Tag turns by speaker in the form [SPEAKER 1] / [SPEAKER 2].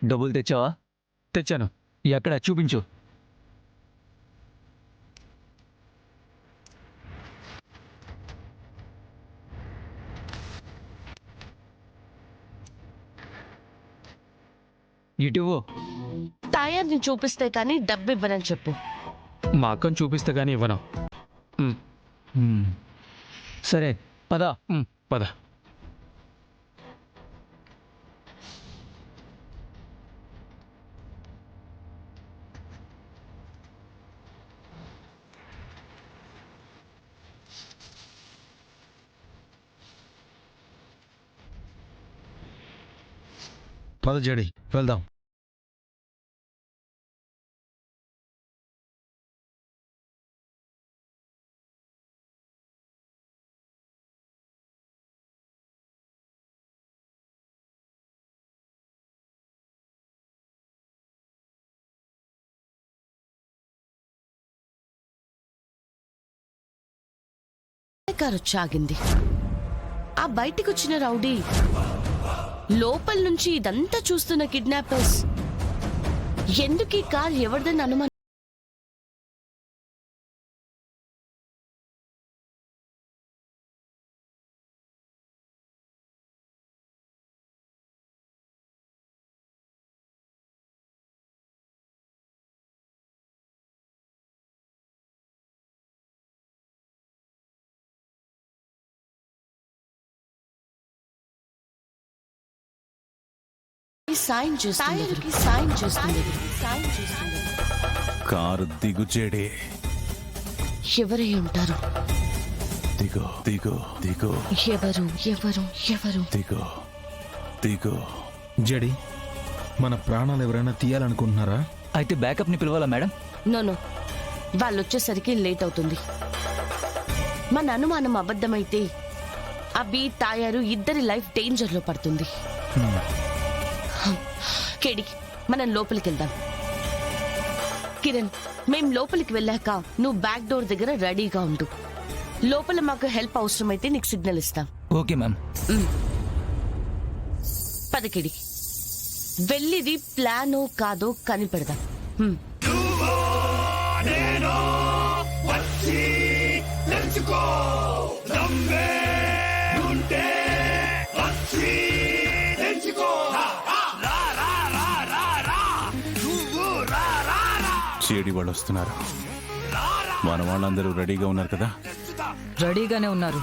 [SPEAKER 1] డబ్బులు తెచ్చావా?
[SPEAKER 2] తెచ్చాను.
[SPEAKER 1] ఎక్కడ చూపించు. ఇటువు.
[SPEAKER 3] టైర్ని చూపిస్తే కానీ డబ్బు ఇవ్వనని చెప్పు.
[SPEAKER 2] మా అక్కను చూపిస్తే కానీ ఇవ్వను.
[SPEAKER 1] సరే పద.
[SPEAKER 2] పద.
[SPEAKER 4] పద జడి, వెళ్దాం.
[SPEAKER 3] కారు వచ్చాగింది. ఆ బయటికి వచ్చిన రౌడీ లోపల నుంచి ఇదంతా చూస్తున్న కిడ్నాపర్స్ ఎందుకు ఈ కార్ ఎవరిదని అనుమానం. సాయం చేస్తుంది.
[SPEAKER 5] కారు దిగు చెడి.
[SPEAKER 3] ఎవరై ఉంటారు?
[SPEAKER 5] దిగు దిగు దిగు.
[SPEAKER 3] ఎవరు ఎవరు ఎవరు?
[SPEAKER 5] దిగు దిగు.
[SPEAKER 4] జడి, మన ప్రాణాలు ఎవరైనా తీయాలనుకుంటున్నారా?
[SPEAKER 1] అయితే బ్యాకప్ ని పిలవాలా మేడం?
[SPEAKER 3] నో, వాళ్ళు వచ్చేసరికి లేట్ అవుతుంది. మన అనుమానం అబద్ధమైతే అభి తాయారు ఇద్దరి లైఫ్ డేంజర్ లో పడుతుంది. కేడి, మనం లోపలికి వెళ్దాం. కిరణ్, మేం లోపలికి వెళ్ళాక నువ్వు బ్యాక్ డోర్ దగ్గర రెడీగా ఉండు. లోపల మాకు హెల్ప్ అవసరమైతే నీకు సిగ్నల్ ఇస్తాం.
[SPEAKER 1] Okay ma'am.
[SPEAKER 3] పదకిడి, వెళ్ళిది ప్లానో కాదో కనిపెడదాం.
[SPEAKER 5] చెడి వాళ్ళు వస్తున్నారు. మన వాళ్ళందరూ రెడీగా ఉన్నారు కదా?
[SPEAKER 6] రెడీగానే ఉన్నారు.